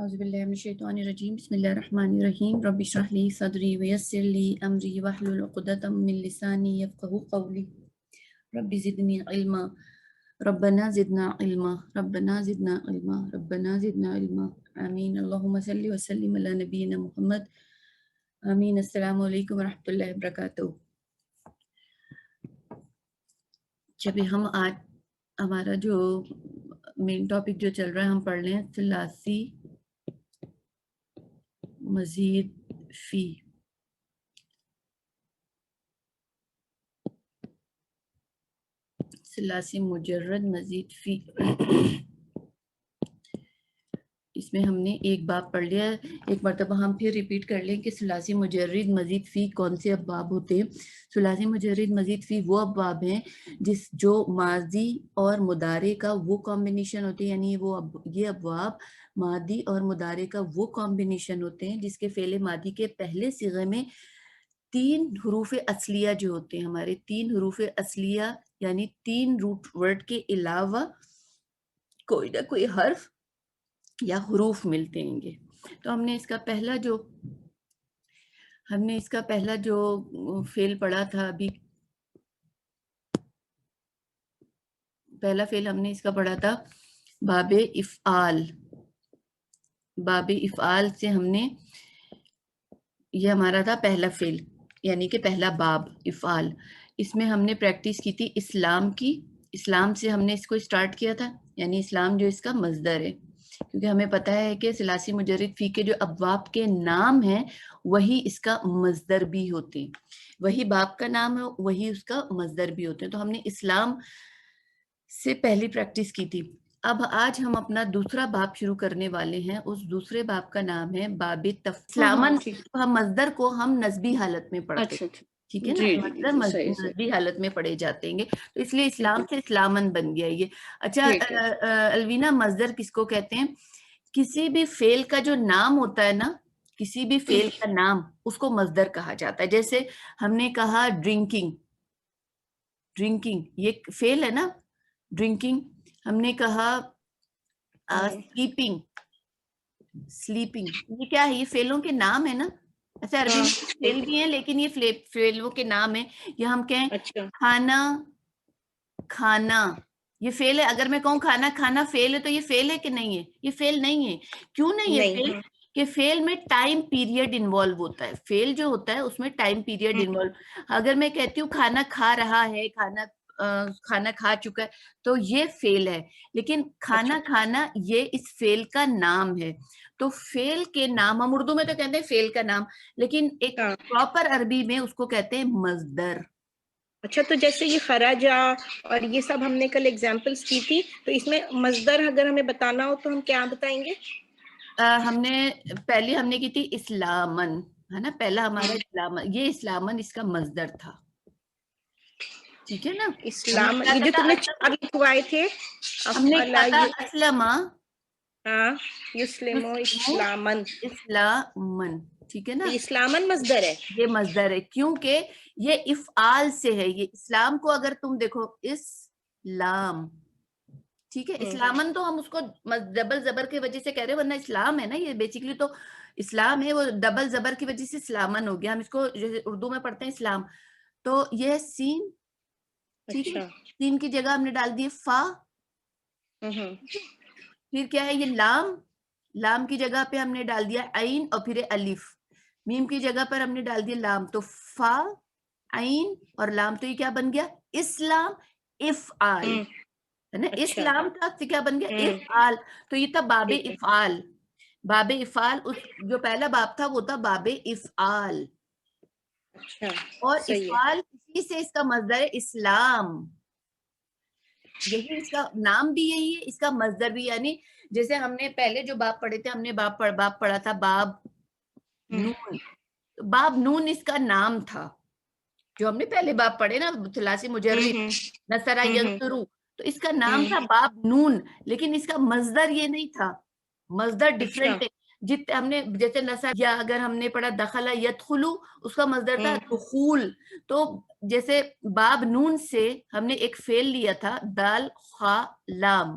أعوذ بالله من الشيطان الرجيم بسم الله الرحمن الرحيم رب اشرح لي صدري ويسر لي أمري واحلل عقدة من لساني يفقهوا قولي رب زدني علما ربنا زدنا علما ربنا زدنا علما ربنا زدنا علما آمين اللهم صل وسلم على نبينا محمد آمين السلام علیکم ورحمۃ اللہ وبرکاتہ. جب ہم آج ہمارا جو مین ٹاپک جو چل رہا ہے ہم پڑھ لیں ثلاثی مزید فی. ثلاثی مجرد مزید فی اس میں ہم نے ایک باب پڑھ لیا ہے. ایک مرتبہ ہم پھر ریپیٹ کر لیں کہ ثلاثی مجرد مزید فی کون سے ابواب ہوتے ہیں. ثلاثی مجرد مزید فی وہ ابواب ہیں جو ماضی اور مضارع کا وہ کمبینیشن ہوتے ہیں، یعنی یہ ابواب ماضی اور مضارع کا وہ کمبینیشن ہوتے ہیں جس کے فعل ماضی کے پہلے صیغے میں 3 حروف اصلیہ جو ہوتے ہیں، ہمارے 3 حروف اصلیہ یعنی 3 روٹ ورڈ کے علاوہ کوئی نہ کوئی حرف یا حروف ملتے ہیں گے. تو ہم نے اس کا پہلا جو فعل پڑھا تھا، ابھی پہلا فعل ہم نے اس کا پڑھا تھا باب افعال. باب افعال سے ہم نے یہ ہمارا تھا پہلا فعل یعنی کہ پہلا باب افعال. اس میں ہم نے پریکٹس کی تھی اسلام کی. اسلام سے ہم نے اس کو سٹارٹ کیا تھا، یعنی اسلام جو اس کا مصدر ہے، کیونکہ ہمیں پتہ ہے کہ ثلاثی مجرد فی کے جو ابواب کے نام ہیں وہی اس کا مصدر بھی ہوتے ہیں، وہی باب کا نام ہے وہی اس کا مصدر بھی ہوتے ہیں. تو ہم نے اسلام سے پہلی پریکٹس کی تھی. اب آج ہم اپنا دوسرا باب شروع کرنے والے ہیں. اس دوسرے باب کا نام ہے باب اسلامن. ہم مصدر کو ہم نسبی حالت میں پڑھتے ہیں، ٹھیک ہے نا، مصدر نسبی حالت میں پڑھے جاتے ہیں گے، تو اس لیے اسلام سے اسلامن بن گیا یہ. اچھا الوینا، مصدر کس کو کہتے ہیں؟ کسی بھی فعل کا جو نام ہوتا ہے نا، کسی بھی فعل کا نام اس کو مصدر کہا جاتا ہے. جیسے ہم نے کہا ڈرنکنگ، ڈرنکنگ یہ فعل ہے نا، ڈرنکنگ. ہم نے کہا سلیپنگ، سلیپنگ یہ کیا ہے؟ یہ فعلوں کے نام ہے نا. ایسے عربی میں فعل بھی ہیں لیکن یہ فعلوں کے نام ہیں. یا ہم کہیں کھانا کھانا، یہ فعل ہے. اگر میں کہوں کھانا کھانا فعل ہے تو یہ فعل ہے کہ نہیں ہے؟ یہ فعل نہیں ہے. کیوں نہیں ہے فعل؟ کہ فعل میں ٹائم پیریڈ انوالو ہوتا ہے. فعل جو ہوتا ہے اس میں ٹائم پیریڈ انوالو. اگر میں کہتی ہوں کھانا کھا رہا ہے، کھانا کھا چکا ہے، تو یہ فعل ہے. لیکن کھانا کھانا یہ اس فعل کا نام ہے. تو فعل کے نام ہم اردو میں تو کہتے ہیں فعل کا نام، لیکن ایک پراپر عربی میں اس کو کہتے ہیں مصدر. اچھا، تو جیسے یہ خراجہ اور یہ سب ہم نے کل ایگزامپلس کی تھی، تو اس میں مصدر اگر ہمیں بتانا ہو تو ہم کیا بتائیں گے؟ ہم نے کی تھی اسلامن، ہے نا، پہلا ہمارا اسلامن. یہ اسلامن اس کا مصدر تھا، ٹھیک ہے نا. اسلام یہ جو تم نے 4 لکھوائے تھے، ہم نے کہا تھا اسلم، یسلم اسلامن، اسلامن، ٹھیک ہے نا. اسلامن مصدر ہے، یہ مصدر ہے کیونکہ یہ افعال سے ہے. یہ اسلام کو اگر تم دیکھو اسلام، ٹھیک ہے، اسلامن تو ہم اس کو ڈبل زبر کی وجہ سے کہہ رہے ہیں، ورنہ اسلام ہے نا، یہ بیسیکلی تو اسلام ہے، وہ ڈبل زبر کی وجہ سے اسلامن ہو گیا. ہم اس کو اردو میں پڑھتے ہیں اسلام. تو یہ سین، ٹھیک ہے، سین کی جگہ ہم نے ڈال دی فا. پھر کیا ہے یہ لام، لام کی جگہ پہ ہم نے ڈال دیا عین اور پھر الف. میم کی جگہ پر ہم نے ڈال دیا لام. تو فا عین اور لام، تو یہ کیا بن گیا؟ اسلام افعال، ہے نا. اسلام تھا تو کیا بن گیا؟ افعال. تو یہ تھا باب افعال. باب افعال جو پہلا باب تھا وہ تھا باب افعال. اور افعال اسی سے اس کا مصدر ہے اسلام. یہی اس کا نام بھی یہی ہے، اس کا مصدر بھی. یعنی جیسے ہم نے پہلے جو باب پڑھے تھے، ہم نے باب پڑھا تھا باب نون. باب نون اس کا نام تھا، جو ہم نے پہلے باب پڑھے نا ثلاثی مجرد نصر ینصرو، تو اس کا نام تھا باب نون. لیکن اس کا مصدر یہ نہیں تھا، مصدر ڈیفرنٹ ہے. ہم نے جیسے نصر، یا اگر ہم نے پڑھا دخل یدخلو، اس کا مصدر تھا دخول. تو جیسے باب نون سے ہم نے ایک فعل لیا تھا دال خا لام،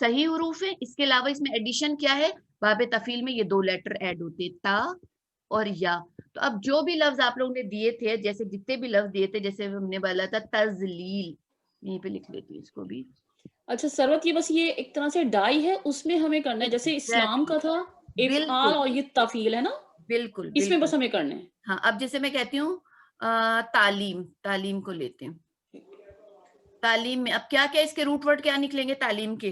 صحیح حروف ہیں. اس کے علاوہ اس میں ایڈیشن کیا ہے؟ باب تفعیل میں یہ 2 لیٹر ایڈ ہوتے ہیں، تا اور یا. تو اب جو بھی لفظ آپ لوگوں نے دیے تھے، جیسے جتنے بھی لفظ دیے تھے، جیسے ہم نے بولا تھا تذلیل، یہیں پہ لکھ لیتی ہوں اس کو بھی. اچھا سروت، یہ بس یہ ایک طرح سے ڈائی ہے، اس میں ہمیں کرنا ہے جیسے اسلام کا تھا افعال اور یہ تفعیل ہے نا، بالکل اس میں بس ہمیں کرنا ہے. ہاں. اب جیسے میں کہتی ہوں تعلیم کو لیتے ہیں. تعلیم میں اب کیا کیا اس کے روٹ ورڈ کیا نکلیں گے تعلیم کے؟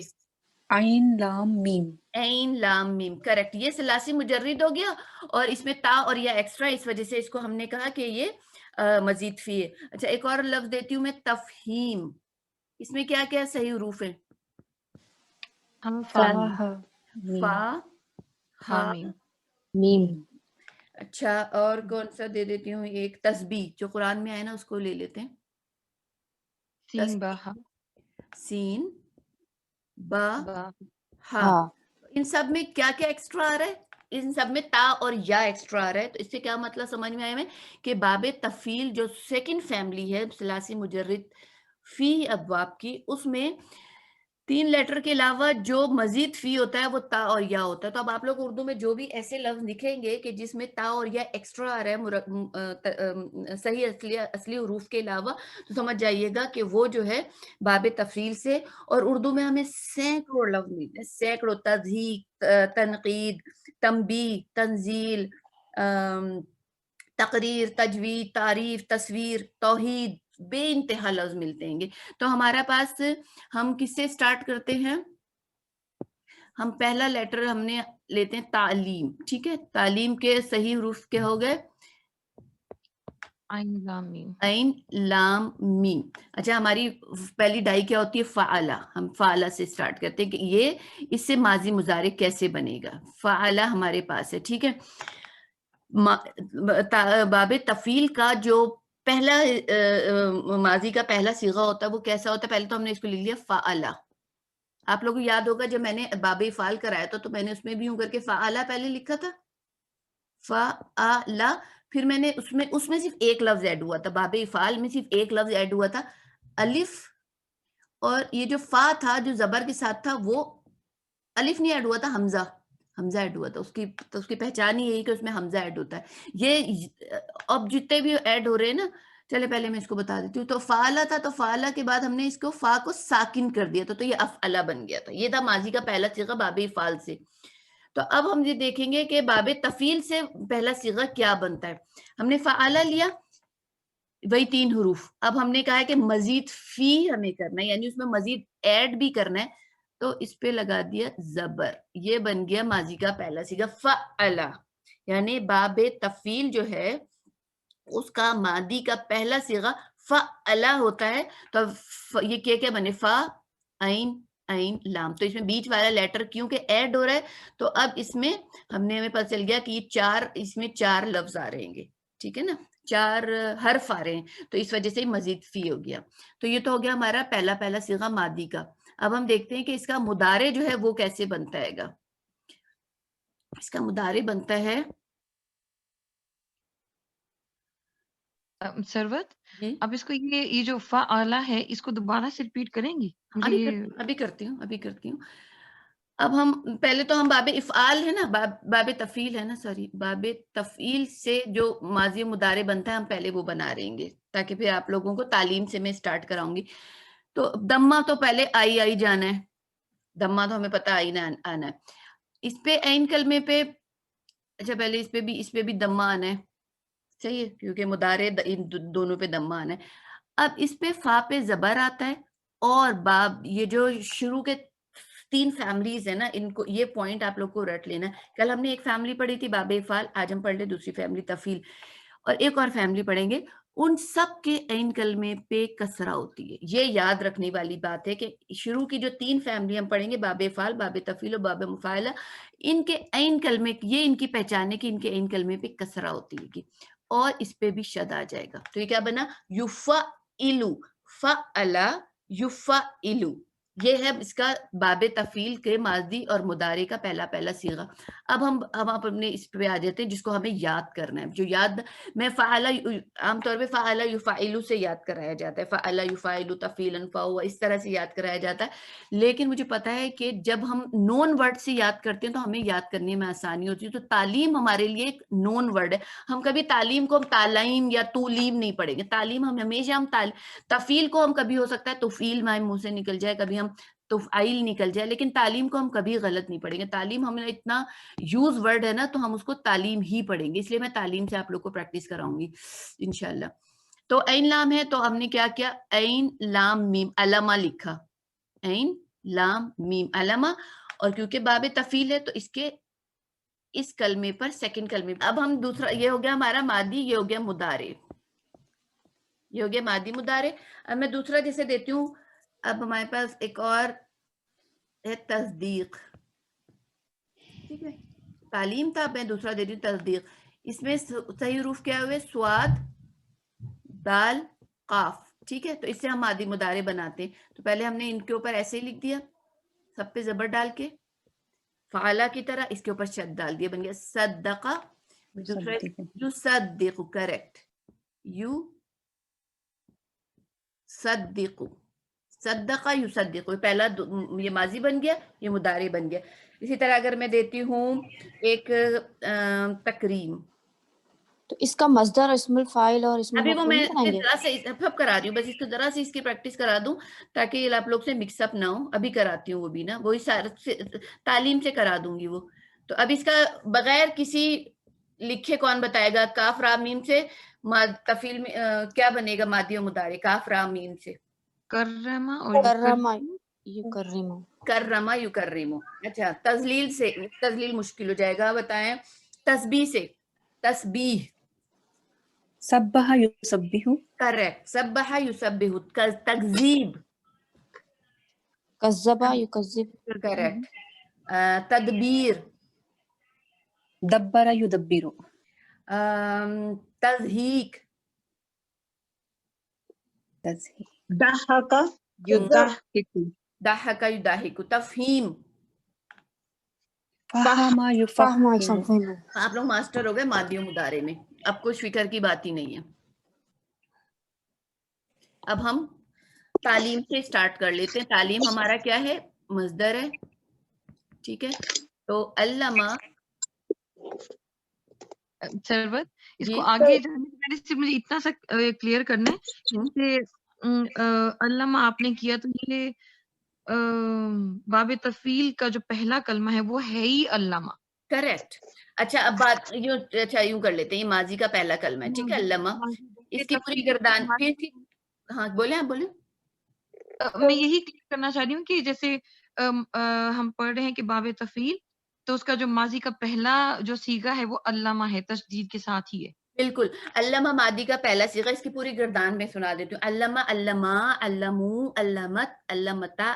عین لام میم. عین لام میم، کریکٹ. یہ ثلاثی مجرد ہو گیا، اور اس میں تا اور یا ایکسٹرا، اس وجہ سے اس کو ہم نے کہا کہ یہ مزید فی ہے. اچھا ایک اور لفظ دیتی ہوں میں، تفہیم. اس میں کیا کیا صحیح حروف ہیں؟ فا فا ہا میم. اچھا اور کون سا دے دیتی ہوں؟ ایک تسبیح جو قرآن میں آئے نا، اس کو لے لیتے ہیں. سین با ہا. سین با با ہا. ان سب میں کیا کیا ایکسٹرا آ رہا ہے؟ ان سب میں تا اور یا ایکسٹرا آ رہا ہے. تو اس سے کیا مطلب سمجھ میں آئے میں کہ باب تفعیل جو سیکنڈ فیملی ہے ثلاثی مجرد فی ابواب کی، اس میں 3 لیٹر کے علاوہ جو مزید فی ہوتا ہے وہ تا اور یا ہوتا ہے. تو اب آپ لوگ اردو میں جو بھی ایسے لفظ لکھیں گے کہ جس میں تا اور یا ایکسٹرا آ رہا ہے صحیح اصلی حروف کے علاوہ، تو سمجھ جائیے گا کہ وہ جو ہے باب تفعیل سے. اور اردو میں ہمیں سینکڑوں لفظ ملتے ہیں، سینکڑوں. تضحیک، تنقید، تنبیہ، تنزیل، تقریر، تجوید، تعریف، تصویر، توحید، بے انتہا لفظ ملتے ہیں گے. تو ہمارا پاس ہم کس سے سٹارٹ کرتے ہیں؟ ہم پہلا لیٹر ہم نے لیتے ہیں تعلیم. ٹھیک ہے، تعلیم کے صحیح حروف کے ہو گئے عین لام میم. عین لام میم. اچھا ہماری پہلی ڈائی کیا ہوتی ہے؟ فعلہ. ہم فعلہ سے سٹارٹ کرتے ہیں کہ یہ اس سے ماضی مضارع کیسے بنے گا. فعلہ ہمارے پاس ہے. ٹھیک ہے، باب تفعیل کا جو پہلا ماضی کا پہلا صیغہ ہوتا ہے وہ کیسا ہوتا ہے؟ پہلے تو ہم نے اس کو لکھ لیا فعلہ. آپ لوگوں کو یاد ہوگا جب میں نے باب افعال کرایا تھا تو میں نے اس میں بھی یوں کر کے فعلہ پہلے لکھا تھا، فعلہ. پھر میں نے اس میں صرف ایک لفظ ایڈ ہوا تھا، باب افعال میں صرف ایک لفظ ایڈ ہوا تھا، الف. اور یہ جو فا تھا جو زبر کے ساتھ تھا، وہ الف نہیں ایڈ ہوا تھا، حمزہ ایڈ ہوا تھا. اس کی پہچان ہی یہی کہ اس میں حمزہ ایڈ ہوتا ہے. یہ اب جتنے بھی ایڈ ہو رہے ہیں نا، چلے پہلے میں اس کو بتا دیتی ہوں. تو فعلہ تھا، تو فعلہ کے بعد ہم نے اس کو فا کو ساکن کر دیا تھا، تو یہ افعلہ بن گیا تھا. یہ تھا ماضی کا پہلا صیغہ باب افعال سے. تو اب ہم یہ دیکھیں گے کہ باب تفعیل سے پہلا صیغہ کیا بنتا ہے. ہم نے فعلہ لیا، وہی 3 حروف. اب ہم نے کہا ہے کہ مزید فی ہمیں کرنا ہے، یعنی اس میں مزید ایڈ بھی کرنا ہے. تو اس پہ لگا دیا زبر. یہ بن گیا ماضی کا پہلا صیغہ فعلہ. یعنی باب تفعیل جو ہے اس کا ماضی کا پہلا صیغہ فعلہ ہوتا ہے. تو یہ کیا بنے؟ فا عین عین لام. تو اس میں بیچ والا لیٹر کیونکہ ایڈ ہو رہا ہے، تو اب اس میں ہمیں پتہ چل گیا کہ یہ اس میں 4 لفظ آ رہے ہیں. ٹھیک ہے نا، 4 حرف آ رہے ہیں، تو اس وجہ سے مزید فی ہو گیا. تو یہ تو ہو گیا ہمارا پہلا صیغہ ماضی کا. اب ہم دیکھتے ہیں کہ اس کا مضارع جو ہے وہ کیسے بنتا ہے گا. اس کا مضارع بنتا ہے سروت، جی. اب اس کو یہ جو فعلہ ہے اس کو دوبارہ سے ریپیٹ کریں گی؟ ابھی کرتی ہوں. اب ہم پہلے تو ہم باب افعال ہے نا، باب تفعیل ہے نا، سوری، باب تفعیل سے جو ماضی مضارع بنتا ہے ہم پہلے وہ بنا رہیں گے، تاکہ پھر آپ لوگوں کو تعلیم سے میں سٹارٹ کراؤں گی. تو دمہ تو پہلے آئی جانا ہے، دمہ تو ہمیں پتہ آئی نہ آنا ہے. اس پہ عین کلمے پہ، اچھا پہلے اس پہ بھی دمہ آنا ہے. صحیح ہے، کیونکہ مضارع دونوں پہ دمہ آنا ہے. اب اس پہ فا پہ زبر آتا ہے، اور باب یہ جو شروع کے 3 فیملیز ہیں نا، ان کو یہ پوائنٹ آپ لوگ کو رٹ لینا ہے. کل ہم نے ایک فیملی پڑھی تھی باب افعال، آج ہم پڑھ لیں دوسری فیملی تفعیل، اور ایک اور فیملی پڑھیں گے. ان سب کے عین کلمے پہ کسرہ ہوتی ہے. یہ یاد رکھنے والی بات ہے کہ شروع کی جو 3 فیملی ہم پڑھیں گے، باب افعال، باب تفعیل اور باب مفاعلہ، ان کے عین کلمے، یہ ان کی پہچان ہے کہ ان کے عین کلمے پہ کسرہ ہوتی ہے، اور اس پہ بھی شد آ جائے گا. تو یہ کیا بنا؟ یفعلو، فعلا یفعلو. یہ ہے اس کا باب تفعیل کے ماضی اور مضارع کا پہلا صیغہ. اب ہم اپنے اس پہ آ جاتے ہیں جس کو ہمیں یاد کرنا ہے. جو یاد میں فعل عام طور پہ فعل یفعل سے یاد کرایا جاتا ہے, فعل یفعل تفعیلا فهو اس طرح سے یاد کرایا جاتا ہے. لیکن مجھے پتا ہے کہ جب ہم نون ورڈ سے یاد کرتے ہیں تو ہمیں یاد کرنے میں آسانی ہوتی ہے. تو تعلیم ہمارے لیے ایک نون ورڈ ہے. ہم کبھی تعلیم کو ہم تعلیم یا تولیم نہیں پڑھیں گے. تعلیم ہم ہمیشہ تفعیل کو ہم کبھی ہو سکتا ہے تفعیل ہمارے منہ سے نکل جائے, کبھی ہم تفعیل نکل جائے, لیکن تعلیم کو ہم کبھی غلط نہیں پڑھیں گے. تعلیم ہمیں اتنا یوز ورڈ ہے نا, تو ہم اس کو تعلیم ہی پڑھیں گے. اس لیے میں تعلیم سے آپ لوگ کو پریکٹس کراؤں گی انشاءاللہ. تو عین لام ہے تو ہم نے کیا کیا, عین لام میم علامہ لکھا, عین لام میم علامہ. اور کیونکہ باب تفعیل ہے تو اس کلمے پر سیکنڈ کلمے پر اب ہم دوسرا, یہ ہو گیا ہمارا ماضی, یہ ہو گیا مضارع, یہ ہو گیا ماضی مضارع. اب میں دوسرا جیسے دیتی ہوں, اب ہمارے پاس ایک اور ہے تصدیق. ٹھیک ہے, تعلیم تھا, میں دوسرا دے رہی ہوں تصدیق. اس میں صحیح حروف کیا ہوئے, سواد دال قاف. ٹھیک ہے, تو اس سے ہم ماضی مضارع بناتے ہیں. تو پہلے ہم نے ان کے اوپر ایسے ہی لکھ دیا سب پہ زبر ڈال کے, فعلا کی طرح اس کے اوپر شد ڈال دیا, بن گیا صدقہ. دوسرا یصدق, کریکٹ, یو صدق, صدقہ یصدق, پہلا یہ ماضی بن گیا, یہ مضارع بن گیا. اسی طرح اگر میں دیتی ہوں ایک تکریم, تو اس کا مصدر اسم الفاعل اور اسم ابھی وہ المفعول میں نہیں بنائیں گے؟ ذرا سے اب کرا رہی ہوں, بس اس کو ذرا سے اس کی پریکٹس کرا دوں تاکہ آپ لوگ سے مکس اپ نہ ہو. ابھی کراتی ہوں وہ بھی نا, وہی تعلیم سے کرا دوں گی وہ. تو اب اس کا بغیر کسی لکھے کون بتائے گا, کاف را میم سے تفعیل میں کیا بنے گا ماضی و مضارع, کاف را میم سے کرما اور کرما یکرمو. کرما یکرمو. اچھا, تذلیل سے, تذلیل مشکل ہو جائے گا, بتائیں. تسبیح سے, تسبیح, سبح یسبح, کریکٹ, سبح یسبح. تکذیب, کذبا یکذب. کریکٹ. تدبیر, دبر یدبر, تضحیک, ضحک یضحک, ضحک یضحک. تفہیم, فہم فہما یفہم. یفہمو. آپ لوگ ماسٹر ہو گئے ماضی و مضارع میں, اب کچھ فکر کی بات ہی نہیں ہے. اب ہم تعلیم سے سٹارٹ کر لیتے ہیں. تعلیم ہمارا کیا ہے, مصدر ہے. ٹھیک ہے, تو علامہ سرور اس جی کو آگے جانے سے پہلے صرف مجھے اتنا سا کلیئر کرنا ہے کہ علامہ آپ نے کیا تو یہ باب تفعیل کا جو پہلا کلمہ ہے وہ ہے ہی علامہ. کریکٹ. اچھا, اب بات یوں کر لیتے ہیں, یہ ماضی کا پہلا کلمہ ہے. ٹھیک ہے, علامہ, اس کی پوری گردان پھر کی, ہاں بولیں, آپ بولیں. میں یہی کلیئر کرنا چاہ رہی ہوں کہ جیسے ہم پڑھ رہے ہیں کہ باب تفعیل تو اس کا جو ماضی کا پہلا جو صیغہ ہے وہ علامہ ہے, تشدید کے ساتھ ہی ہے. بالکل, علامہ ماضی کا پہلا صیغہ. اس کی پوری گردان میں سنا دیتی ہوں. علامہ, علامہ, علمو, علمت, علمتا.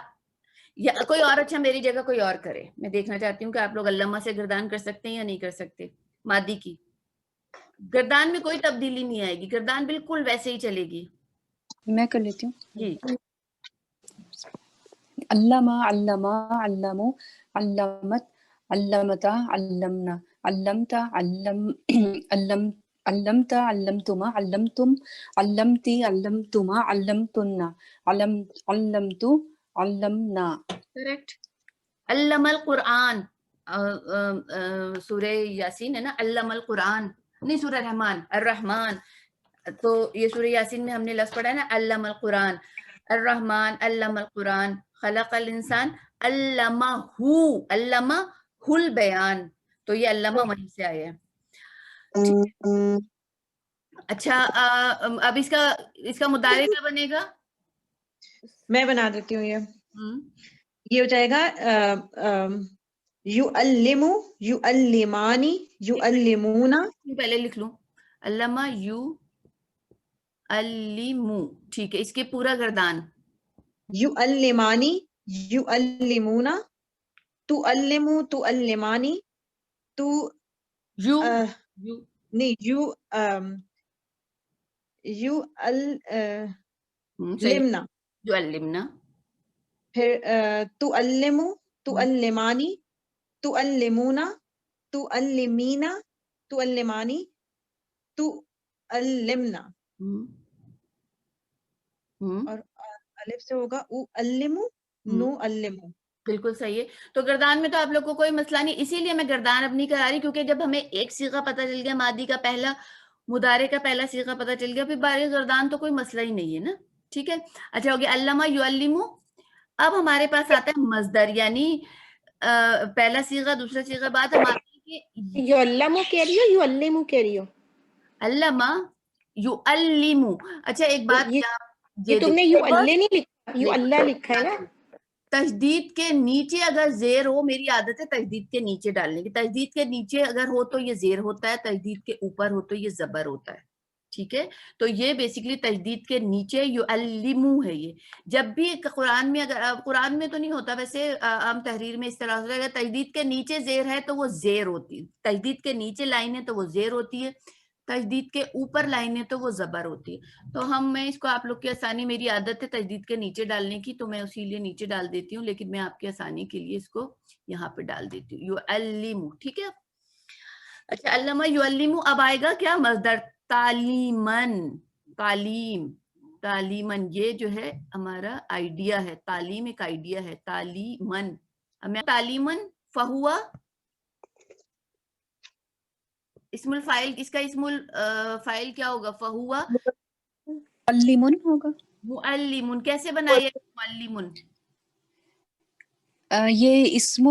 یا کوئی اور, اچھا میری جگہ کوئی اور کرے. میں دیکھنا چاہتی ہوں کہ آپ لوگ علامہ سے گردان کر سکتے ہیں یا نہیں کر سکتے. ماضی کی گردان میں کوئی تبدیلی نہیں آئے گی, گردان بالکل ویسے ہی چلے گی. میں کر لیتی ہوں. جی, علامہ, علامہ, علمو, علمت, علمتا, علمنا, علمتا, علمتا, علمتما, علمتم, علمتی, علمتما, علمتنا, علمتو, علمنا. کریکٹ. علم القرآن, سورہ یاسین ہے نا, علم القرآن, نہیں سورہ رحمان, الرحمن. تو یہ سورہ یاسین میں ہم نے لفظ پڑھا ہے نا, علم القرآن. الرحمن علم القرآن, خلق الانسان علمہ, علمہ البیان. تو یہ علمہ وہیں سے آیا ہے. اچھا, اب اس کا مضارع کیا بنے گا؟ میں بنا دیتی ہوں. یہ ہو جائے گا یعلم, یعلمانی, یعلمونا. پہلے لکھ لوں, علامہ یو علمو. ٹھیک ہے, اس کے پورا گردان. یعلمانی, یعلمونا, تعلمو, تعلمانی, تو یو نہیں یو لمنا, جو علمنا, پھر تعلمو، تعلمانی، تعلمونا، تعلمینا، تعلمانی، تعلمنا، اور الف سے ہوگا اعلمو، نعلمو. بالکل صحیح ہے. تو گردان میں تو آپ لوگ کو کوئی مسئلہ نہیں, اسی لیے میں گردان اب نہیں کرا رہی, کیونکہ جب ہمیں ایک صیغہ پتہ چل گیا, ماضی کا پہلا, مضارع کا پہلا صیغہ پتہ چل گیا, پھر بارے گردان تو کوئی مسئلہ ہی نہیں ہے نا. ٹھیک ہے, اچھا ہو گیا علمہ یعلمو. اب ہمارے پاس آتا ہے مصدر, یعنی پہلا صیغہ دوسرا صیغہ, بعد ہم آتے ہیں کہ یعلمو کہہ رہی ہو یعلمو کہہ رہی ہو؟ علمہ یعلمو. اچھا ایک بات, یہ تم نے یو اللہ نہیں لکھا, یو اللہ لکھا ہے نا. تشدید کے نیچے اگر زیر ہو, میری عادت ہے تشدید کے نیچے ڈالنے کی, تشدید کے نیچے اگر ہو تو یہ زیر ہوتا ہے, تشدید کے اوپر ہو تو یہ زبر ہوتا ہے. ٹھیک ہے, تو یہ بیسیکلی تشدید کے نیچے یعلمو ہے. یہ جب بھی قرآن میں, اگر قرآن میں تو نہیں ہوتا ویسے, عام تحریر میں اس طرح ہوتا ہے, اگر تشدید کے نیچے زیر ہے تو وہ زیر ہوتی ہے, تشدید کے نیچے لائن ہے تو وہ زیر ہوتی ہے, تشدید کے اوپر لائن ہے تو وہ زبر ہوتی ہے. تو میں اس کو آپ لوگ کی آسانی, میری عادت ہے تشدید کے نیچے ڈالنے کی, تو میں اسی لیے نیچے ڈال دیتی ہوں, لیکن میں آپ کی آسانی کے لیے اس کو یہاں پہ ڈال دیتی ہوں, یعلمو. ٹھیک ہے. اچھا علمہ یعلمو, اب آئے گا کیا مصدر, تعلیمن, تعلیم, تعلیمن. یہ جو ہے ہمارا آئیڈیا ہے, تعلیم ایک آئیڈیا ہے, تعلیمن. ہمیں تعلیمن فہوا اسم الفائل, اس کا اسم الفائل کیا ہوگا, فہوا معلمن ہوگا. معلمن. کیسے بنائیے معلمن؟ یہ اسم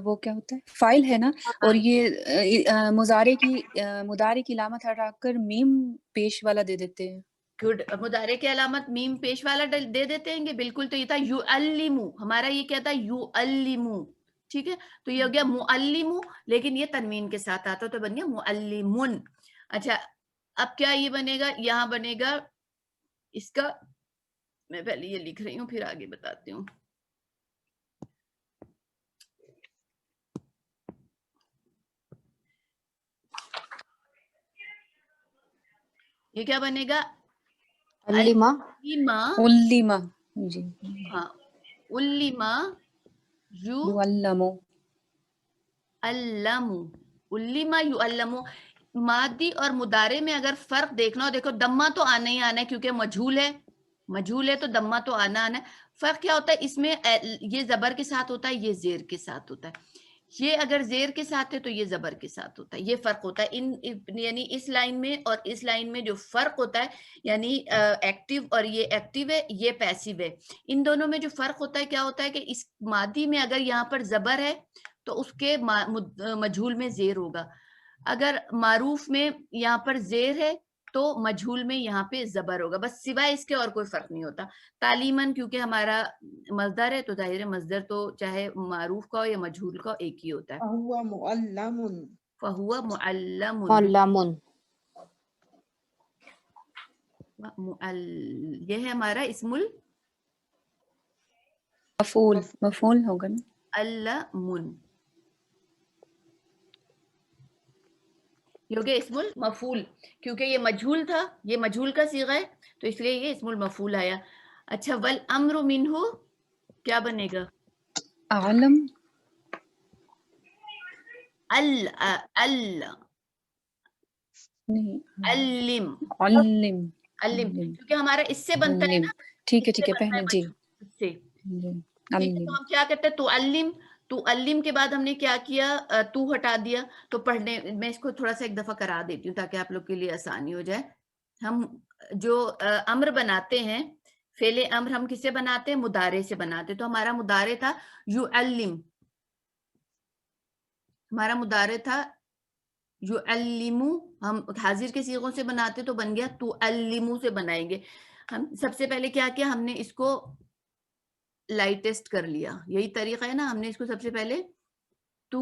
وہ کیا ہوتا ہے, فائل ہے نا, اور یہ مضارع کی علامت ہٹا کر میم پیش والا دے دیتے ہیں. گڈ, مضارع کی علامت میم پیش والا دے دیتے ہیں گے, بالکل. تو یہ تھا یعلمو, ہمارا یہ کیا تھا, یعلمو. ٹھیک ہے, تو یہ ہو گیا معلمو, لیکن یہ تنوین کے ساتھ آتا تو بن گیا معلمن. اچھا اب کیا یہ بنے گا, یہاں بنے گا اس کا, میں پہلے یہ لکھ رہی ہوں پھر آگے بتاتی ہوں. یہ کیا بنے گا, علمہ علمہ, جی, ہاں, علمہ یعلمو, علمو, علمہ یعلمو. ماضی اور مضارع میں اگر فرق دیکھنا ہو, دیکھو دمہ تو آنا ہی آنا ہے کیونکہ مجہول ہے, مجہول ہے تو دمہ تو آنا آنا ہے. فرق کیا ہوتا ہے اس میں, یہ زبر کے ساتھ ہوتا ہے, یہ زیر کے ساتھ ہوتا ہے. یہ اگر زیر کے ساتھ ہے تو یہ زبر کے ساتھ ہوتا ہے. یہ فرق ہوتا ہے یعنی اس لائن میں اور اس لائن میں جو فرق ہوتا ہے, یعنی ایکٹیو اور یہ ایکٹیو ہے, یہ پیسیو ہے. ان دونوں میں جو فرق ہوتا ہے کیا ہوتا ہے کہ اس ماضی میں اگر یہاں پر زبر ہے تو اس کے مجہول میں زیر ہوگا, اگر معروف میں یہاں پر زیر ہے تو مجہول میں یہاں پہ زبر ہوگا, بس سوائے اس کے اور کوئی فرق نہیں ہوتا. تعلیمن کیونکہ ہمارا مصدر ہے تو ظاہر ہے مصدر تو چاہے معروف کا ہو یا مجہول کا ایک ہی ہوتا ہے. فہو معلم، فہو معلم, معلمن. یہ ہے ہمارا اسم مفعول ہوگا نا. علمن, یہ ہو گیا اسم المفعول, کیونکہ یہ مجہول تھا, یہ مجہول کا صیغہ ہے تو اس لیے یہ اسم المفعول آیا. اچھا والامر منہ کیا بنے گا, عالم, علم, علم, کیونکہ ہمارا اس سے بنتا ہے نا, ٹھیک ہے پہلے جی, سے. ٹھیک ہے, تو ہم کیا کرتے ہیں, تو علم کے بعد ہم نے کیا کیا, تو ہٹا دیا. تو پڑھنے میں اس کو تھوڑا سا ایک دفعہ کرا دیتی ہوں تاکہ آپ لوگ کے لیے آسانی ہو جائے. ہم جو امر بناتے ہیں, فعل امر ہم کس سے بناتے ہیں, مضارع سے بناتے. تو ہمارا مضارع تھا یعلم, ہمارا مضارع تھا یعلمو, ہم حاضر کے صیغوں سے بناتے تو بن گیا تعلمو سے بنائیں گے. ہم سب سے پہلے کیا کیا, ہم نے اس کو لائٹسٹ کر لیا, یہی طریقہ ہے نا, ہم نے اس کو سب سے پہلے تو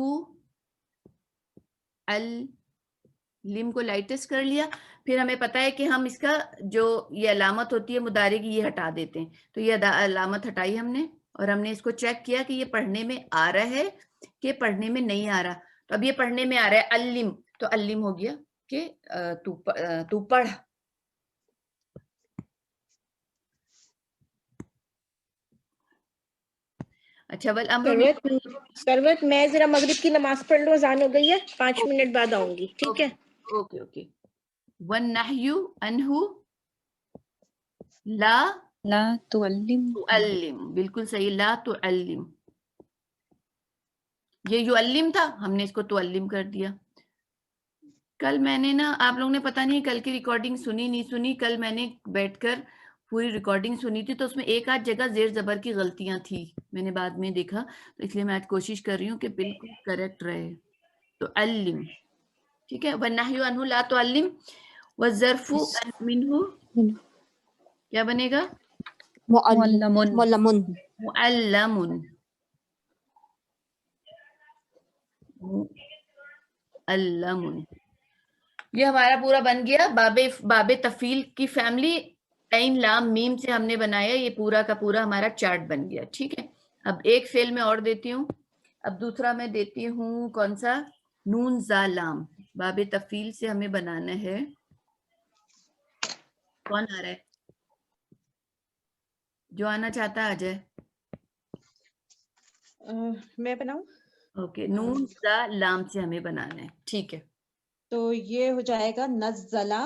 علم کو لائٹسٹ کر لیا, پھر ہمیں پتا ہے کہ ہم اس کا جو یہ علامت ہوتی ہے مضارع کی یہ ہٹا دیتے ہیں, تو یہ علامت ہٹائی ہم نے, اور ہم نے اس کو چیک کیا کہ یہ پڑھنے میں آ رہا ہے کہ پڑھنے میں نہیں آ رہا. تو اب یہ پڑھنے میں آ رہا ہے علم, تو علم ہو گیا کہ تو پڑھ. اچھا والامر سروت میں ذرا مغرب کی نماز پڑھ لوں, اذان ہو گئی ہے, 5 منٹ بعد آؤں گی, ٹھیک ہے. Okay okay. والنہی عنہ لا لا تعلم. تعلم, بالکل صحیح, لا تعلم. یہ یعلم تھا, ہم نے اس کو تعلم کر دیا. کل میں نے نا, آپ لوگوں نے پتہ نہیں کل کی ریکارڈنگ سنی نہیں سنی, کل میں نے بیٹھ کر پوری ریکارڈنگ سنی تھی تو اس میں ایک آدھ جگہ زیر زبر کی غلطیاں تھی, میں نے بعد میں دیکھا, تو اس لیے میں آج کوشش کر رہی ہوں کہ بالکل کریکٹ رہے. تو علم, ٹھیک ہے. والنہی عنہ لا تعلم, والظرف منہ کیا بنے گا؟ معلم. معلم. معلم. معلم. یہ ہمارا پورا بن گیا باب تفعیل کی فیملی. عین لام میم سے ہم نے بنایا, یہ پورا کا پورا ہمارا چارٹ بن گیا, ٹھیک ہے. اب ایک فعل میں اور دیتی ہوں, اب دوسرا میں دیتی ہوں کون سا, نون زا لام. باب تفعیل سے ہمیں بنانا ہے, کون آ رہا ہے, جو آنا چاہتا ہے آ جائے. میں بناؤں؟ اوکے, نون زا لام سے ہمیں بنانا ہے, ٹھیک ہے. تو یہ ہو جائے گا نزلہ.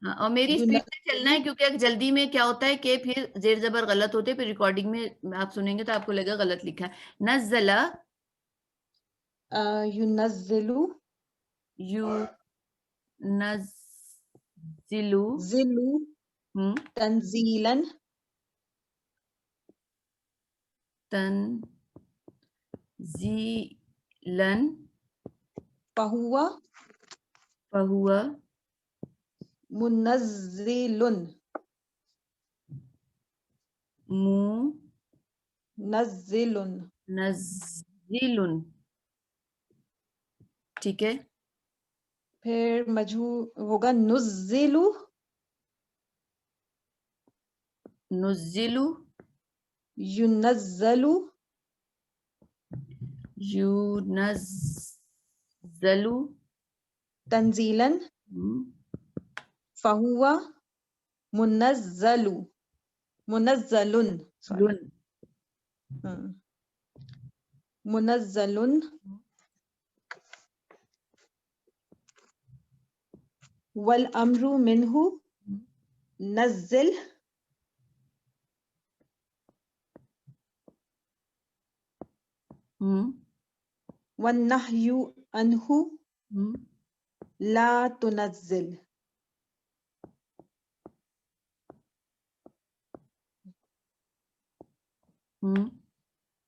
ہاں, اور میری اسپیڈ سے چلنا ہے کیونکہ جلدی میں کیا ہوتا ہے کہ پھر زیر زبر غلط ہوتے, پھر ریکارڈنگ میں آپ سنیں گے تو آپ کو لگے گا غلط لکھا ہے. نزلہ ینزلو. نزلو زلو تنزیلا. تنزیلا. فہوا فہوا منزل. نزل. نزل, ٹھیک ہے. پھر مجہول ہوگا نزلو. نزلو. ینزلو. ینزلو. تنزیلا. فہوا منزل. منزل. منزل. والامر منہ نزل. والنہی عنہ لا تنزل.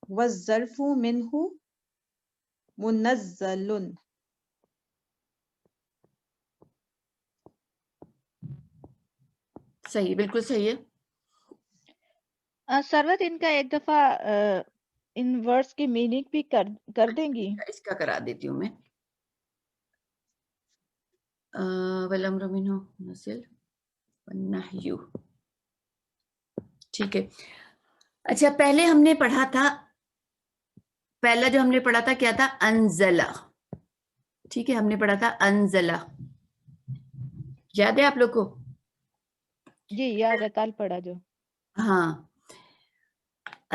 والظرف منہ منزل. صحیح, بالکل صحیح ہے. سروت ان کا ایک دفعہ ان ورڈز کی میننگ بھی کر دیں گی. اس کا کرا دیتی ہوں میں. والامر منہ نزل والنہی, ٹھیک ہے. اچھا, پہلے ہم نے پڑھا تھا, پہلا جو ہم نے پڑھا تھا کیا تھا, انزلہ, ٹھیک ہے. ہم نے پڑھا تھا انزلہ, یاد ہے آپ لوگ کو؟ جی یاد ہے, کل پڑھا جو. ہاں,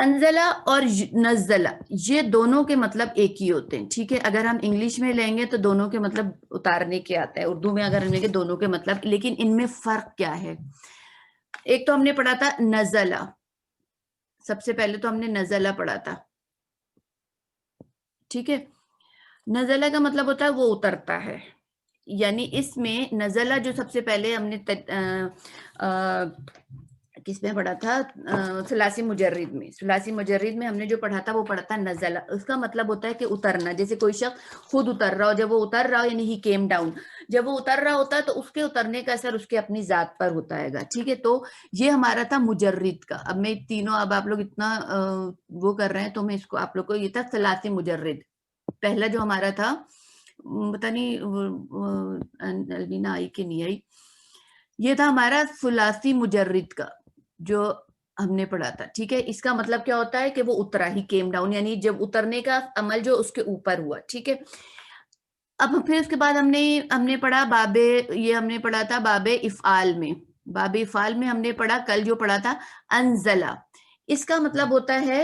انزلہ اور نزلہ یہ دونوں کے مطلب ایک ہی ہوتے ہیں, ٹھیک ہے. اگر ہم انگلش میں لیں گے تو دونوں کے مطلب اتارنے کے آتا ہے, اردو میں اگر ہم لیں گے دونوں کے مطلب, لیکن ان میں فرق کیا ہے. ایک تو ہم نے پڑھا تھا نزلہ, سب سے پہلے تو ہم نے نزلہ پڑھا تھا, ٹھیک ہے. نزلہ کا مطلب ہوتا ہے وہ اترتا ہے, یعنی اس میں نزلہ جو سب سے پہلے ہم نے کس میں پڑھا تھا, ثلاثی مجرد میں. ثلاثی مجرد میں ہم نے جو پڑھا تھا وہ پڑھا تھا نزلہ, اس کا مطلب ہوتا ہے کہ اترنا. جیسے کوئی شخص خود اتر رہا ہو, جب وہ اتر رہا ہو یعنی ہی کیم ڈاؤن, جب وہ اتر رہا ہوتا ہے تو اس کے اترنے کا اثر اس کے اپنی ذات پر ہوتا ہے گا, ٹھیک ہے. تو یہ ہمارا تھا مجرد کا. اب میں تینوں, اب آپ لوگ اتنا وہ کر رہے ہیں تو میں اس کو آپ لوگ کو, یہ تھا ثلاثی مجرد. پہلا جو ہمارا تھا, پتہ نہیں البینہ آئی کہ نہیں آئی, یہ تھا ہمارا ثلاثی مجرد کا جو ہم نے پڑھا تھا, ٹھیک ہے. اس کا مطلب کیا ہوتا ہے کہ وہ اترا, ہی کیم ڈاؤن, یعنی جب اترنے کا عمل جو اس کے اوپر ہوا, ٹھیک ہے. اب پھر اس کے بعد ہم نے پڑھا یہ ہم نے پڑھا تھا باب افعال میں. باب افعال میں ہم نے پڑھا کل جو پڑھا تھا انزلہ. اس کا مطلب ہوتا ہے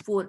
4,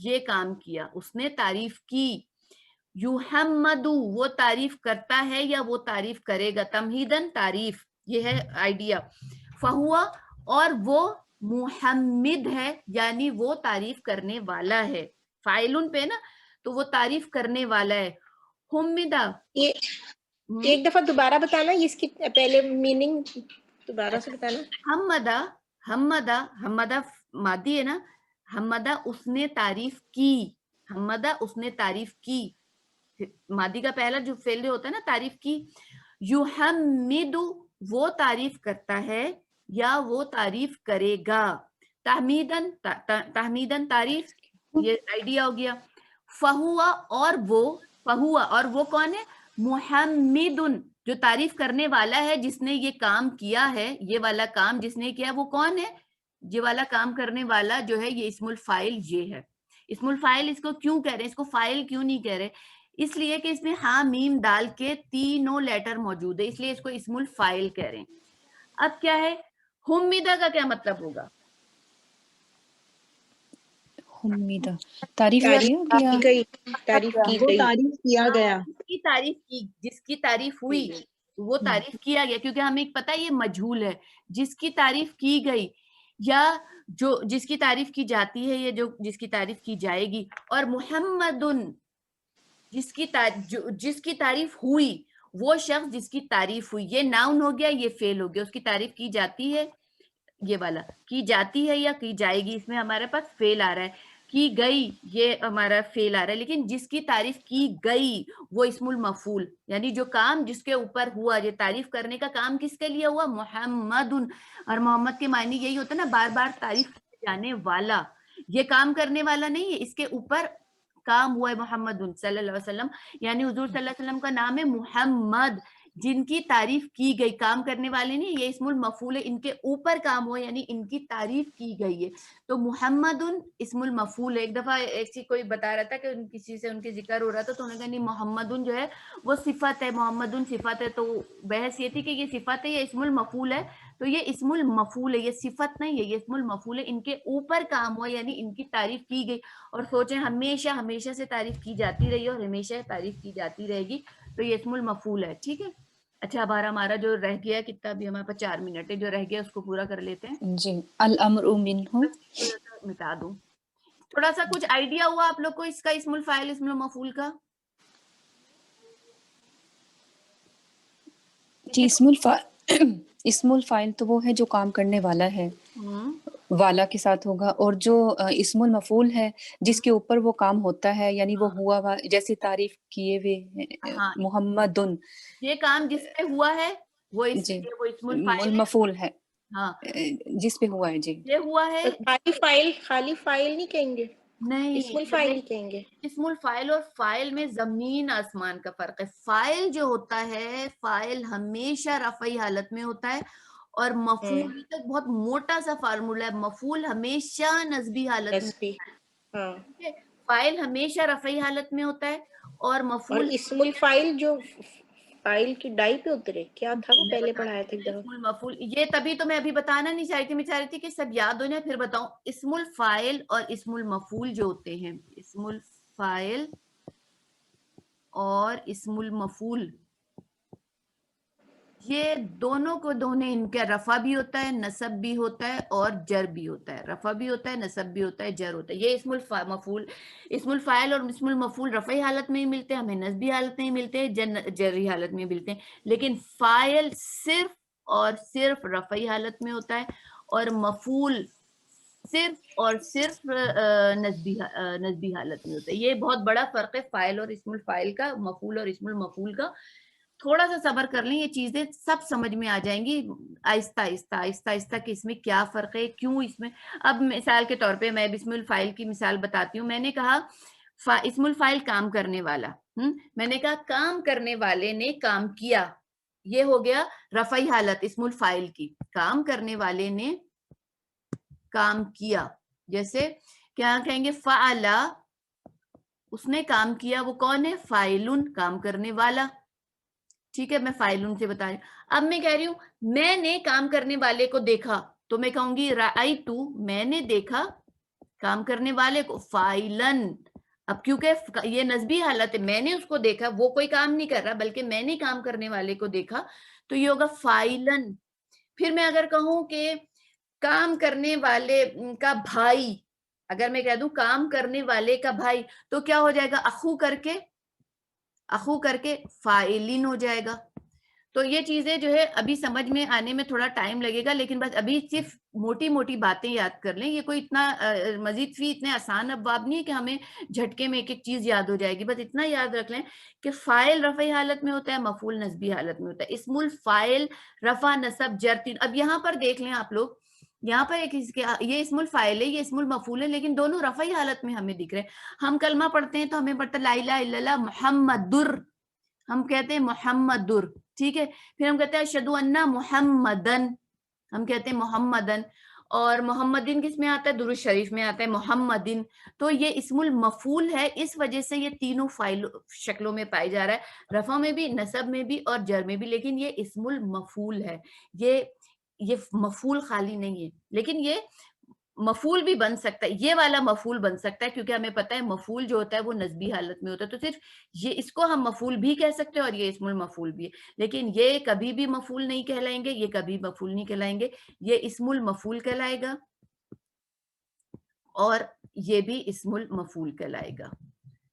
یہ کام کیا, اس نے تعریف کی. یحمدو وہ تعریف کرتا ہے یا وہ تعریف کرے گا, تمہیدن تعریف, یہ ہے آئیڈیا. فہوا اور وہ محمد ہے یعنی وہ تعریف کرنے والا ہے, فاعلن پہ نا تو وہ تعریف کرنے والا ہے. حمدہ یہ ایک دفعہ دوبارہ بتانا, اس کی پہلے میننگ دوبارہ سے بتانا. حمدہ, حمدہ, حمدہ مادی ہے نا, حمدہ اس نے تعریف کی, حمدہ اس نے تعریف کی, مادی کا پہلا جو فعل ہوتا ہے نا تعریف کی. یحمد وہ تعریف کرتا ہے یا وہ تعریف کرے گا, تحمیدن, تحمیدن تعریف, یہ آئیڈیا ہو گیا. فہوا اور وہ, فہوا اور وہ کون ہے, محمدن جو تعریف کرنے والا ہے, جس نے یہ کام کیا ہے, یہ والا کام جس نے کیا وہ کون ہے, یہ والا کام کرنے والا جو ہے یہ اسم الفاعل یہ ہے. اسم الفاعل اس کو کیوں کہہ رہے ہیں, اس کو فاعل کیوں نہیں کہہ رہے, اس لیے کہ اس میں ہاں میم دال کے تینوں لیٹر موجود ہے, اس لیے اس کو اسم الفاعل کہہ رہے ہیں. اب کیا ہے, حمیدہ کا کیا مطلب ہوگا, حمیدہ تعریف تعریف کی وہ گئی, تعریف کیا گیا, کی تعریف کی, جس کی تعریف ہوئی وہ تعریف کیا گیا, کیونکہ ہمیں پتہ ہے یہ مجہول ہے, جس کی تعریف کی گئی یا جو جس کی تعریف کی جاتی ہے یا جو جس کی تعریف کی جائے گی. اور محمدن جس کی تعریف ہوئی, وہ شخص جس کی تعریف ہوئی, یہ ناؤن ہو گیا, یہ فعل ہو گیا. اس کی تعریف کی جاتی ہے, یہ والا کی جاتی ہے یا کی جائے گی, اس میں ہمارے پاس فعل آ رہا ہے. کی گئی یہ ہمارا فعل آ رہا ہے, لیکن جس کی تعریف کی گئی وہ اسم المفعول, یعنی جو کام جس کے اوپر ہوا, یہ تعریف کرنے کا کام کس کے لیے ہوا, محمدن. اور محمد کے معنی یہی ہوتا ہے نا, بار بار تعریف کیے جانے والا, یہ کام کرنے والا نہیں ہے, اس کے اوپر کام ہوا ہے محمد صلی اللہ علیہ وسلم, یعنی حضور صلی اللہ علیہ وسلم کا نام ہے محمد, جن کی تعریف کی گئی, کام کرنے والے نہیں, یہ اسم المفعول ہے, ان کے اوپر کام ہوا یعنی ان کی تعریف کی گئی ہے. تو محمد اسم المفعول ہے. ایک دفعہ ایسی کوئی بتا رہا تھا کہ کسی سے ان کی ذکر ہو رہا تھا, تو انہوں نے کہا نہیں محمد جو ہے وہ صفت ہے, محمد صفت ہے. تو بحث یہ تھی کہ یہ صفت ہے یا اسم المفعول ہے, تو یہ اسم المفعول ہے, یہ صفت نہیں ہے, یہ اسم المفعول ہے, ان کے اوپر کام ہوا یعنی ان کی تعریف کی گئی. اور سوچیں ہمیشہ ہمیشہ سے تعریف کی جاتی رہی اور ہمیشہ تعریف کی جاتی رہے گی, تو یہ اسم المفعول ہے. ٹھیک ہے, اچھا اب ہمارا جو رہ گیا, کتنا بھی ہمارے پاس 4 منٹ ہے, جو رہ گیا اس کو پورا کر لیتے ہیں. جی, الامر منہ, مٹا دوں, تھوڑا سا کچھ آئیڈیا ہوا آپ لوگ کو اس کا اسم الفاعل اسم المفعول کا؟ جی اسم الفاعل تو وہ ہے جو کام کرنے والا ہے, والا کے ساتھ ہوگا, اور جو اسم المفعول ہے جس کے اوپر وہ کام ہوتا ہے, یعنی وہ ہوا جیسے تعریف کیے ہوئے محمدن, یہ کام جس پہ ہوا ہے وہ اسم المفعول ہے, ہاں جس پہ ہوا ہے. جی یہ ہوا ہے, خالی فائل نہیں کہیں گے, نہیں اسم الفاعل کہیں گے. اسم الفاعل اور فاعل میں زمین آسمان کا فرق ہے. فاعل جو ہوتا ہے, فاعل ہمیشہ رفعی حالت میں ہوتا ہے, اور مفعول تک بہت موٹا سا فارمولا ہے, مفعول ہمیشہ نسبی حالت میں, فاعل ہمیشہ رفعی حالت میں ہوتا ہے, اور مفعول اسم الفاعل جو فائل کی ڈائی پہ اترے, کیا تھا وہ پہلے پڑھایا تھا ایک دفعہ. اسم المفعول, یہ تبھی تو میں ابھی بتانا نہیں چاہ رہی تھی, میں چاہ رہی تھی کہ سب یاد ہو جائے پھر بتاؤں. اسم الفاعل اور اسم المفعول جو ہوتے ہیں, اسم الفاعل اور اسم المفعول, یہ دونوں کو ان کا رفع بھی ہوتا ہے, نصب بھی ہوتا ہے, اور جر بھی ہوتا ہے. رفع بھی ہوتا ہے, نصب بھی ہوتا ہے, جر ہوتا ہے. یہ اسم الفاعل اور اسم المفعول رفعی حالت میں ہی ملتے ہیں, ہمیں نصبی حالت میں ہی ملتے ہیں, جری حالت میں ملتے ہیں. لیکن فاعل صرف اور صرف رفعی حالت میں ہوتا ہے, اور مفعول صرف اور صرف نسبی حالت میں ہوتا ہے. یہ بہت بڑا فرق ہے فاعل اور اسم الفاعل کا, مفعول اور اسم المفعول کا. تھوڑا سا صبر کر لیں, یہ چیزیں سب سمجھ میں آ جائیں گی آہستہ آہستہ آہستہ آہستہ کہ اس میں کیا فرق ہے, کیوں اس میں. اب مثال کے طور پہ میں اسم الفاعل کی مثال بتاتی ہوں. میں نے کہا اسم الفاعل کام کرنے والا, میں نے کہا کام کرنے والے نے کام کیا, یہ ہو گیا رفعی حالت اسم الفاعل کی. کام کرنے والے نے کام کیا, جیسے کیا کہیں گے, فعلا, اس نے کام کیا, وہ کون ہے, فاعلن, کام کرنے والا. ٹھیک ہے, میں فاعلن سے بتا رہی ہوں. اب میں کہہ رہی ہوں میں نے کام کرنے والے کو دیکھا, تو میں کہوں گی رأیتو, میں نے دیکھا کام کرنے والے کو، فائلن. اب کیونکہ یہ نسبی حالت ہے، میں نے اس کو دیکھا، وہ کوئی کام نہیں کر رہا بلکہ میں نے کام کرنے والے کو دیکھا، تو یہ ہوگا فائلن. پھر میں اگر کہوں کہ کام کرنے والے کا بھائی، اگر میں کہہ دوں کام کرنے والے کا بھائی، تو کیا ہو جائے گا؟ اخو کر کے فائلین ہو جائے گا. تو یہ چیزیں جو ہے ابھی سمجھ میں آنے میں تھوڑا ٹائم لگے گا، لیکن بس ابھی صرف موٹی موٹی باتیں یاد کر لیں. یہ کوئی اتنا مزید فی اتنے آسان ابواب نہیں ہے کہ ہمیں جھٹکے میں ایک ایک چیز یاد ہو جائے گی. بس اتنا یاد رکھ لیں کہ فاعل رفعی حالت میں ہوتا ہے، مفعول نصبی حالت میں ہوتا ہے. اسم الفاعل رفع نصب جر تین. اب یہاں پر دیکھ لیں آپ لوگ، یہاں پر ایک یہ اسم الفاعل ہے، یہ اسم المفعول ہے، لیکن دونوں رفعی حالت میں ہمیں دکھ رہے ہیں. ہم کلمہ پڑھتے ہیں تو ہمیں پڑھتا لا الہ الا اللہ محمدر، ہم کہتے ہیں محمدر، ٹھیک ہے. پھر ہم کہتے ہیں اشہدو ان محمدن، ہم کہتے ہیں محمدن. اور محمدن کس میں آتا ہے؟ درود شریف میں آتا ہے محمدن. تو یہ اسم المفعول ہے، اس وجہ سے یہ تینوں فاعل شکلوں میں پائی جا رہا ہے، رفع میں بھی، نصب میں بھی اور جر میں بھی. لیکن یہ اسم المفعول ہے، یہ مفعول خالی نہیں ہے. لیکن یہ مفعول بھی بن سکتا ہے، یہ والا مفعول بن سکتا ہے، کیونکہ ہمیں پتہ ہے مفعول جو ہوتا ہے وہ نسبی حالت میں ہوتا ہے. تو صرف یہ اس کو ہم مفعول بھی کہہ سکتے ہیں اور یہ اسم المفعول بھی ہے. لیکن یہ کبھی بھی مفعول نہیں کہلائیں گے، یہ کبھی مفعول نہیں کہلائیں گے. یہ اسم المفعول کہلائے گا اور یہ بھی اسم المفعول کہلائے گا.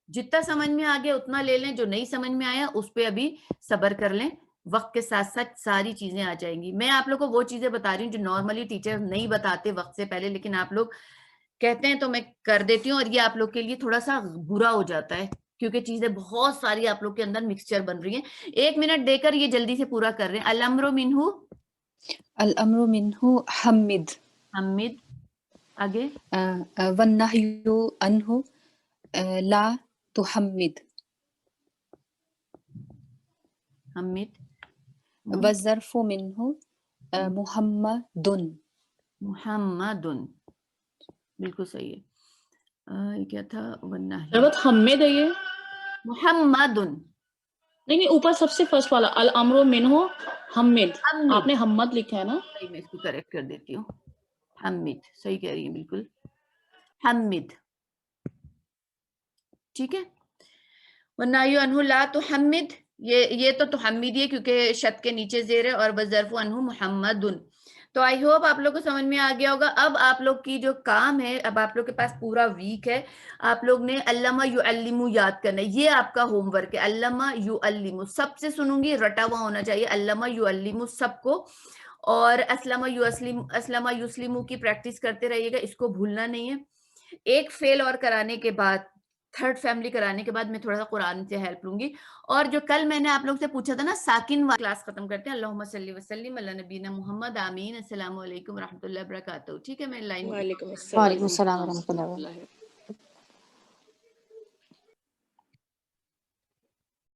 جتنا سمجھ میں آ گیا اتنا لے لیں، جو نہیں سمجھ میں آیا اس پہ ابھی صبر کر لیں، وقت کے ساتھ ساتھ ساری چیزیں آ جائیں گی. میں آپ لوگ کو وہ چیزیں بتا رہی ہوں جو نارملی ٹیچر نہیں بتاتے وقت سے پہلے، لیکن آپ لوگ کہتے ہیں تو میں کر دیتی ہوں. اور یہ آپ لوگ کے لیے تھوڑا سا برا ہو جاتا ہے کیونکہ چیزیں بہت ساری آپ لوگ کے اندر مکسچر بن رہی ہیں. 1 منٹ دے کر یہ جلدی سے پورا کر رہے ہیں. الامر منہ، الامر منہ حمد، حمد. آگے والنہی عنہ لا تحمد، حمد. والظرف منہ محمد، محمد، بالکل صحیح ہے. یہ کیا تھا؟ والنہی ضرورت حمد ہے یہ محمد. نہیں، اوپر سب سے فرسٹ والا الامر منہ حمد، آپ نے حمد لکھا ہے نا. میں اس کو کریکٹ کر دیتی ہوں. حمد صحیح کہہ رہی ہیں، بالکل حمد، ٹھیک ہے. والنہی عنہ لا تحمد، یہ تو تحمد ہے کیونکہ شد کے نیچے زیر ہے، اور والظرف عنہ محمد. تو آئی ہوپ آپ لوگ کو سمجھ میں آ گیا ہوگا. اب آپ لوگ کی جو کام ہے، اب آپ لوگ کے پاس پورا ویک ہے، آپ لوگ نے علامہ یعلم یاد کرنا ہے. یہ آپ کا ہوم ورک ہے. علامہ یعلم سب سے سنوں گی، رٹا ہوا ہونا چاہیے. علامہ یعلم سب کو، اور اسلم یسلم کی پریکٹس کرتے رہیے گا، اس کو بھولنا نہیں ہے. ایک فیل اور کرانے کے بعد، تھرڈ فیملی کرانے کے بعد میں تھوڑا سا قرآن سے ہیلپ لوں گی. اور جو کل میں نے آپ لوگ سے پوچھا تھا نا ساکن کلاس ختم کرتے ہیں. اللہم صلی وسلم علی نبینا محمد، آمین. السلام علیکم ورحمۃ اللہ وبرکاتہ. ٹھیک ہے، میں لائن وعلیکم السلام. وعلیکم السلام ورحمۃ اللہ وبرکاتہ.